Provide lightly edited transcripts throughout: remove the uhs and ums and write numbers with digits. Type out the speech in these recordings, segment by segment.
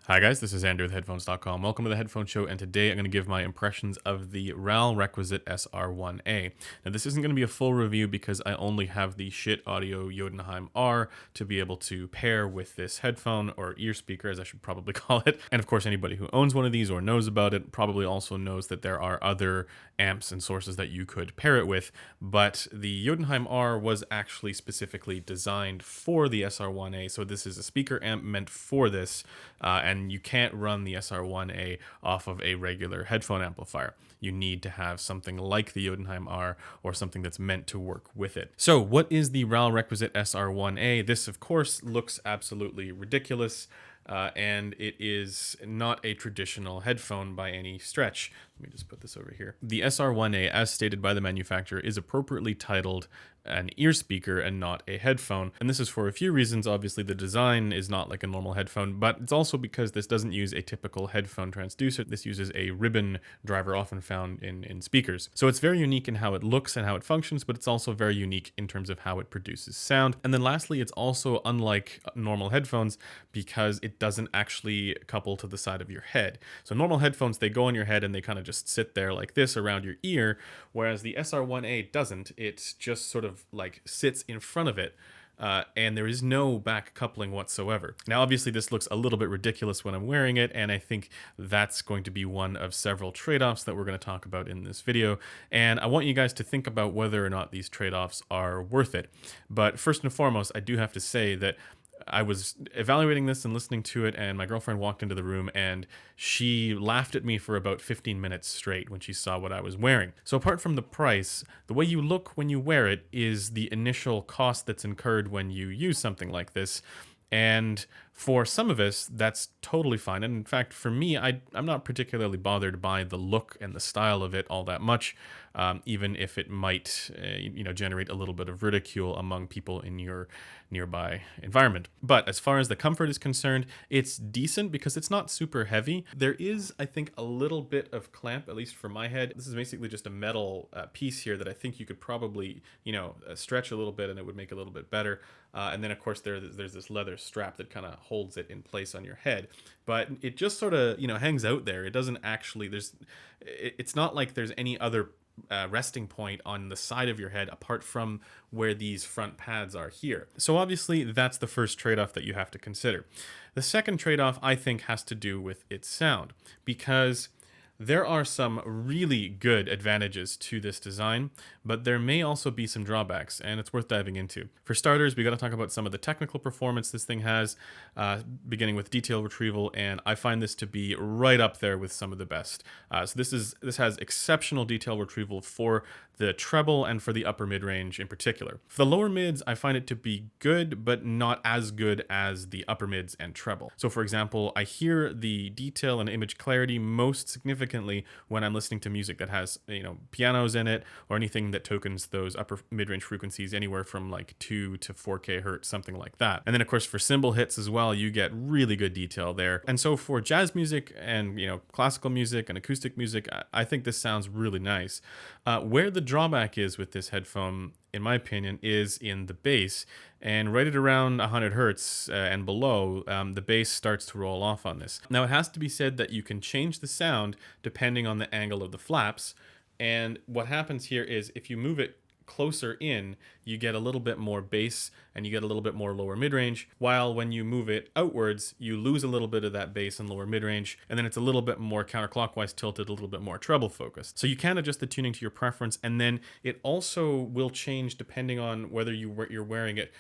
Hi guys, this is Andrew with Headphones.com. Welcome to the Headphone Show, and today I'm going to give my impressions of the RAAL Requisite SR1a. Now this isn't going to be a full review because I only have the shit audio Jotunheim R to be able to pair with this headphone, or ear speaker as I should probably call it. And of course anybody who owns one of these or knows about it probably also knows that there are other amps and sources that you could pair it with, but the Jotunheim R was actually specifically designed for the SR1a, so this is a speaker amp meant for this, and you can't run the SR1a off of a regular headphone amplifier. You need to have something like the Jotunheim R or something that's meant to work with it. So what is the RAAL Requisite SR1a? This of course looks absolutely ridiculous. And it is not a traditional headphone by any stretch. Let me just put this over here. The SR1a, as stated by the manufacturer, is appropriately titled an ear speaker and not a headphone. And this is for a few reasons. Obviously, the design is not like a normal headphone, but it's also because this doesn't use a typical headphone transducer. This uses a ribbon driver often found in speakers. So it's very unique in how it looks and how it functions, but it's also very unique in terms of how it produces sound. And then lastly, it's also unlike normal headphones because it doesn't actually couple to the side of your head. So normal headphones, they go on your head and they kind of just sit there like this around your ear, whereas the SR1a doesn't. It just sort of like sits in front of it. And there is no back coupling whatsoever. Now, obviously, this looks a little bit ridiculous when I'm wearing it, and I think that's going to be one of several trade-offs that we're going to talk about in this video. And I want you guys to think about whether or not these trade-offs are worth it. But first and foremost, I do have to say that I was evaluating this and listening to it, and my girlfriend walked into the room and she laughed at me for about 15 minutes straight when she saw what I was wearing. So apart from the price, the way you look when you wear it is the initial cost that's incurred when you use something like this. And for some of us, that's totally fine. And in fact, for me, I'm not particularly bothered by the look and the style of it all that much, even if it might, generate a little bit of ridicule among people in your nearby environment. But as far as the comfort is concerned, it's decent because it's not super heavy. There is, I think, a little bit of clamp, at least for my head. This is basically just a metal piece here that I think you could probably, stretch a little bit and it would make it a little bit better. And then, of course, there's this leather strap that kind of holds it in place on your head. But it just sort of, hangs out there. It doesn't actually, it's not like there's any other resting point on the side of your head apart from where these front pads are here. So obviously that's the first trade-off that you have to consider. The second trade-off, I think, has to do with its sound, because there are some really good advantages to this design, but there may also be some drawbacks, and it's worth diving into. For starters, we got to talk about some of the technical performance this thing has, beginning with detail retrieval, and I find this to be right up there with some of the best. So this has exceptional detail retrieval for the treble and for the upper mid-range in particular. For the lower mids, I find it to be good, but not as good as the upper mids and treble. So for example, I hear the detail and image clarity most significantly when I'm listening to music that has, pianos in it, or anything that tokens those upper mid-range frequencies anywhere from like 2 to 4K hertz, something like that. And then of course for cymbal hits as well, you get really good detail there. And so for jazz music and, classical music and acoustic music, I think this sounds really nice. Where the drawback is with this headphone, in my opinion, is in the bass, and right at around 100 hertz and below, the bass starts to roll off on this. Now, it has to be said that you can change the sound depending on the angle of the flaps, and what happens here is if you move it closer in, you get a little bit more bass and you get a little bit more lower mid-range, while when you move it outwards, you lose a little bit of that bass and lower mid-range, and then it's a little bit more counterclockwise tilted, a little bit more treble focused. So you can adjust the tuning to your preference, and then it also will change depending on whether you're wearing it,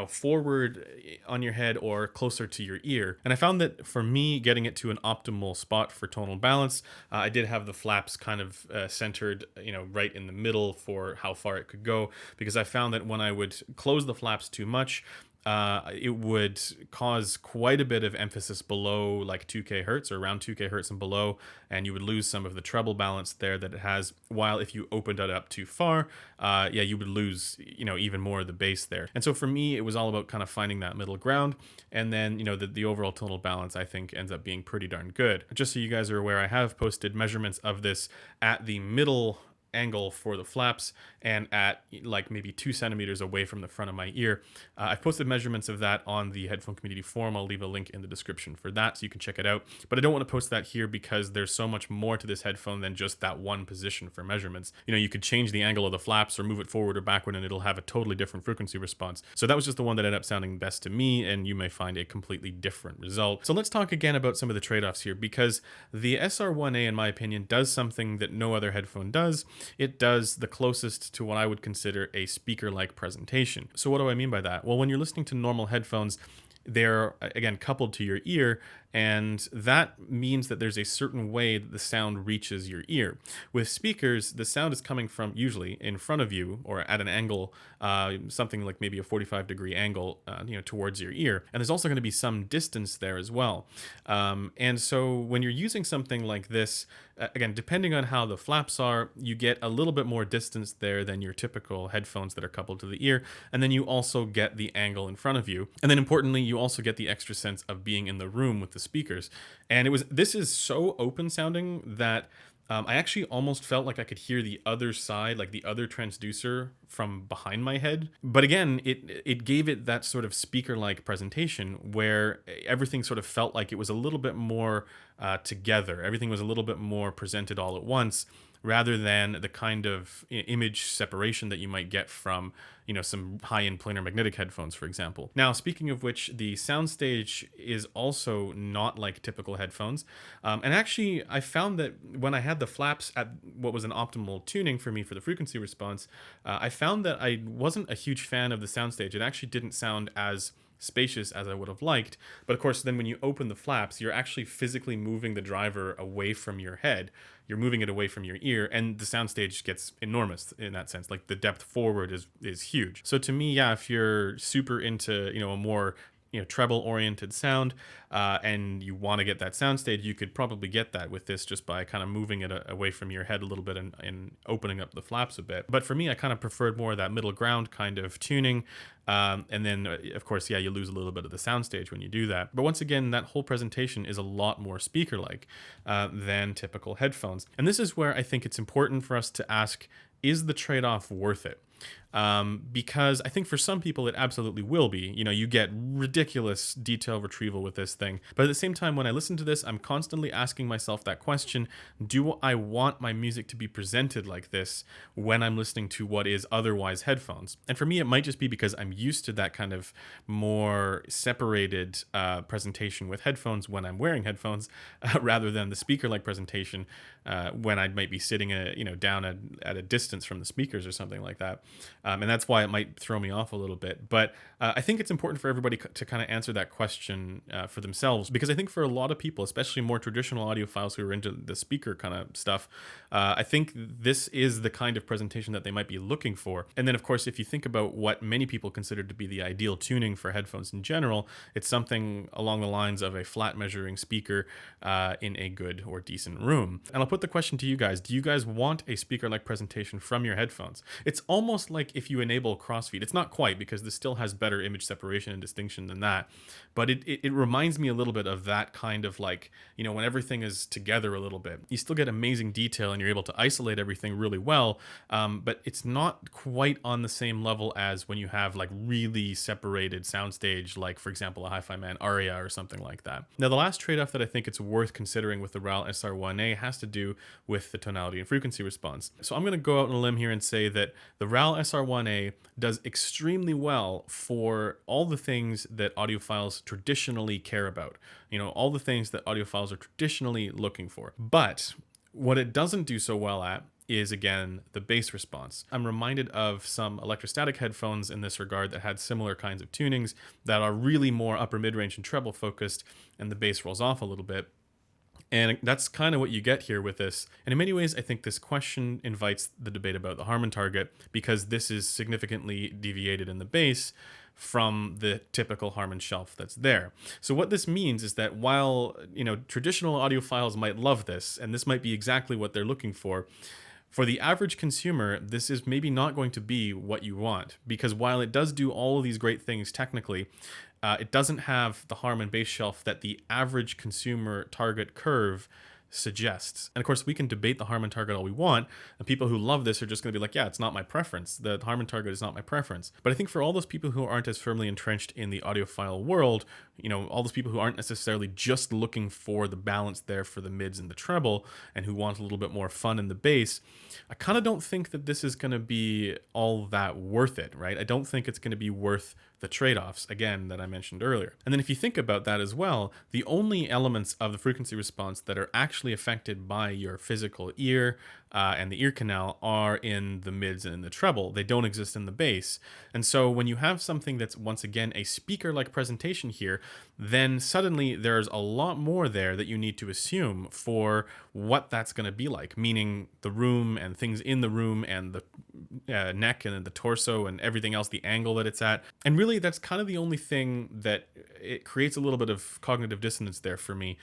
forward on your head or closer to your ear. And I found that for me, getting it to an optimal spot for tonal balance, I did have the flaps kind of centered, right in the middle for how far it could go, because I found that when I would close the flaps too much, it would cause quite a bit of emphasis below like 2K hertz or around 2K hertz and below, and you would lose some of the treble balance there that it has, while if you opened it up too far, you would lose, even more of the bass there. And so for me, it was all about kind of finding that middle ground, and then, the overall tonal balance, I think, ends up being pretty darn good. Just so you guys are aware, I have posted measurements of this at the middle angle for the flaps and at like maybe 2 centimeters away from the front of my ear. I've posted measurements of that on the headphone community forum. I'll leave a link in the description for that so you can check it out. But I don't want to post that here because there's so much more to this headphone than just that one position for measurements. You know, you could change the angle of the flaps or move it forward or backward and it'll have a totally different frequency response. So that was just the one that ended up sounding best to me, and you may find a completely different result. So let's talk again about some of the trade-offs here, because the SR1a, in my opinion, does something that no other headphone does. It does the closest to what I would consider a speaker-like presentation. So what do I mean by that? Well, when you're listening to normal headphones, they're, again, coupled to your ear, and that means that there's a certain way that the sound reaches your ear. With speakers, the sound is coming from usually in front of you or at an angle, something like maybe a 45-degree angle, towards your ear. And there's also going to be some distance there as well. And so when you're using something like this, again, depending on how the flaps are, you get a little bit more distance there than your typical headphones that are coupled to the ear. And then you also get the angle in front of you. And then importantly, you also get the extra sense of being in the room with the speakers. And this is so open sounding that I actually almost felt like I could hear the other side, like the other transducer from behind my head. But again, it gave it that sort of speaker-like presentation where everything sort of felt like it was a little bit more together. Everything was a little bit more presented all at once, rather than the kind of image separation that you might get from, some high-end planar magnetic headphones, for example. Now, speaking of which, the soundstage is also not like typical headphones. And actually, I found that when I had the flaps at what was an optimal tuning for me for the frequency response, I found that I wasn't a huge fan of the soundstage. It actually didn't sound as spacious as I would have liked. But of course, then when you open the flaps, you're actually physically moving the driver away from your head. You're moving it away from your ear, and the soundstage gets enormous in that sense. Like the depth forward is huge. So to me, yeah, if you're super into, a more treble oriented sound, and you want to get that soundstage, you could probably get that with this just by kind of moving it away from your head a little bit and opening up the flaps a bit. But for me, I kind of preferred more of that middle ground kind of tuning. And then, of course, yeah, you lose a little bit of the soundstage when you do that. But once again, that whole presentation is a lot more speaker-like than typical headphones. And this is where I think it's important for us to ask, is the trade-off worth it? Because I think for some people it absolutely will be. You get ridiculous detail retrieval with this thing. But at the same time, when I listen to this, I'm constantly asking myself that question: do I want my music to be presented like this when I'm listening to what is otherwise headphones? And for me, it might just be because I'm used to that kind of more separated presentation with headphones when I'm wearing headphones, rather than the speaker-like presentation when I might be sitting down at a distance from the speakers or something like that. And that's why it might throw me off a little bit. But I think it's important for everybody to kind of answer that question for themselves, because I think for a lot of people, especially more traditional audiophiles who are into the speaker kind of stuff, I think this is the kind of presentation that they might be looking for. And then, of course, if you think about what many people consider to be the ideal tuning for headphones in general, it's something along the lines of a flat measuring speaker in a good or decent room. And I'll put the question to you guys: do you guys want a speaker-like presentation from your headphones? It's almost like if you enable crossfeed. It's not quite, because this still has better image separation and distinction than that, but it reminds me a little bit of that kind of, like, when everything is together a little bit. You still get amazing detail and you're able to isolate everything really well, but it's not quite on the same level as when you have like really separated soundstage, like for example a Hi-Fi Man Aria or something like that. Now, the last trade-off that I think it's worth considering with the RAAL SR1a has to do with the tonality and frequency response. So I'm going to go out on a limb here and say that the RAAL SR1a does extremely well for all the things that audiophiles traditionally care about. All the things that audiophiles are traditionally looking for. But what it doesn't do so well at is, again, the bass response. I'm reminded of some electrostatic headphones in this regard that had similar kinds of tunings that are really more upper mid-range and treble focused, and the bass rolls off a little bit. And that's kind of what you get here with this. And in many ways, I think this question invites the debate about the Harman target, because this is significantly deviated in the bass from the typical Harman shelf that's there. So what this means is that while, traditional audiophiles might love this, and this might be exactly what they're looking for the average consumer, this is maybe not going to be what you want, because while it does do all of these great things technically, it doesn't have the Harman bass shelf that the average consumer target curve suggests. And of course, we can debate the Harman target all we want, and people who love this are just going to be like, yeah, it's not my preference. The Harman target is not my preference. But I think for all those people who aren't as firmly entrenched in the audiophile world, you know, all those people who aren't necessarily just looking for the balance there for the mids and the treble, and who want a little bit more fun in the bass, I kind of don't think that this is going to be all that worth it, right? I don't think it's going to be worth the trade-offs, again, that I mentioned earlier. And then if you think about that as well, the only elements of the frequency response that are actually affected by your physical ear and the ear canal are in the mids and in the treble. They don't exist in the bass. And so when you have something that's, once again, a speaker-like presentation here, then suddenly there's a lot more there that you need to assume for what that's going to be like, meaning the room and things in the room and the neck and the torso and everything else, the angle that it's at. And really, that's kind of the only thing that it creates a little bit of cognitive dissonance there for me,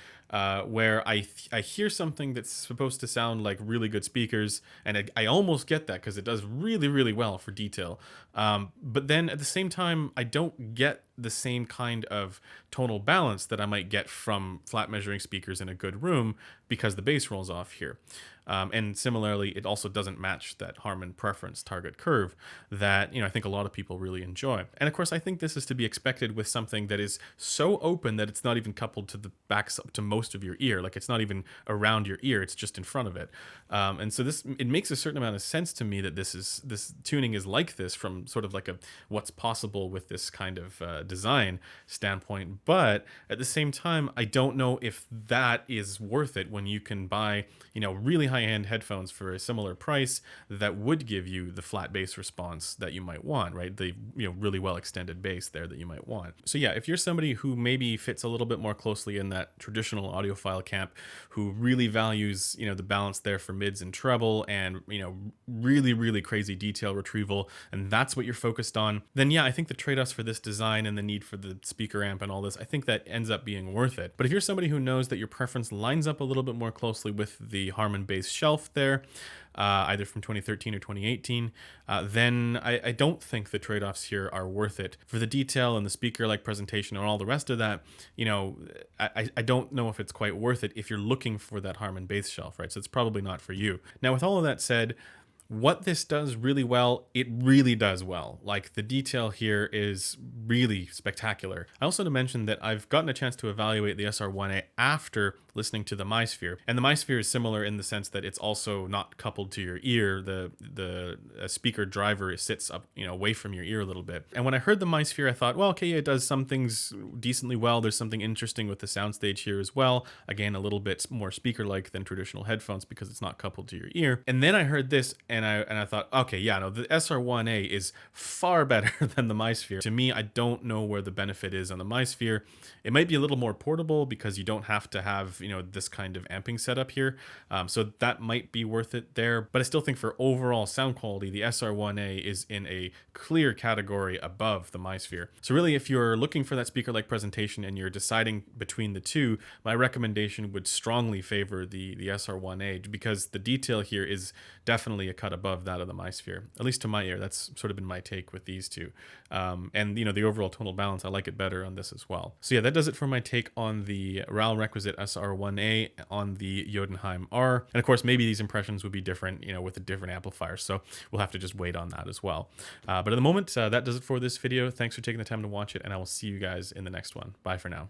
where I hear something that's supposed to sound like really good speakers, and I almost get that because it does really, really well for detail. But then at the same time, I don't get the same kind of tonal balance that I might get from flat measuring speakers in a good room because the bass rolls off here. And similarly, it also doesn't match that Harman preference target curve that, you know, I think a lot of people really enjoy. And of course, I think this is to be expected with something that is so open that it's not even coupled to the backs up to most of your ear. Like, it's not even around your ear, it's just in front of it. And so it makes a certain amount of sense to me that this tuning is like this from sort of like a what's possible with this kind of design standpoint. But at the same time, I don't know if that is worth it when you can buy, you know, really high-end headphones for a similar price that would give you the flat bass response that you might want, right? The, you know, really well extended bass there that you might want. So yeah, if you're somebody who maybe fits a little bit more closely in that traditional audiophile camp, who really values, you know, the balance there for mids and treble and, you know, really, really crazy detail retrieval, and that's what you're focused on, then yeah, I think the trade-offs for this design and the need for the speaker amp and all this, I think that ends up being worth it. But if you're somebody who knows that your preference lines up a little bit more closely with the Harman bass shelf there, either from 2013 or 2018, then I don't think the trade-offs here are worth it. For the detail and the speaker-like presentation and all the rest of that, you know, I don't know if it's quite worth it if you're looking for that Harman bass shelf, right? So it's probably not for you. Now, with all of that said, what this does really well, it really does well. Like, the detail here is really spectacular. I also want to mention that I've gotten a chance to evaluate the SR1a after listening to the MySphere. And the MySphere is similar in the sense that it's also not coupled to your ear. The speaker driver sits up, you know, away from your ear a little bit. And when I heard the MySphere, I thought, well, okay, yeah, it does some things decently well. There's something interesting with the soundstage here as well. Again, a little bit more speaker-like than traditional headphones because it's not coupled to your ear. And then I heard this and I thought, okay, yeah, no, the SR1a is far better than the MySphere. To me, I don't know where the benefit is on the MySphere. It might be a little more portable because you don't have to have, you know, this kind of amping setup here. So that might be worth it there. But I still think for overall sound quality, the SR1a is in a clear category above the MySphere. So really, if you're looking for that speaker-like presentation and you're deciding between the two, my recommendation would strongly favor the SR1a because the detail here is definitely a cut above that of the MySphere, at least to my ear. That's sort of been my take with these two. And, you know, the overall tonal balance, I like it better on this as well. So yeah, that does it for my take on the RAAL Requisite SR1a on the Jotunheim R. And of course, maybe these impressions would be different, you know, with a different amplifier. So we'll have to just wait on that as well. But at the moment, that does it for this video. Thanks for taking the time to watch it, and I will see you guys in the next one. Bye for now.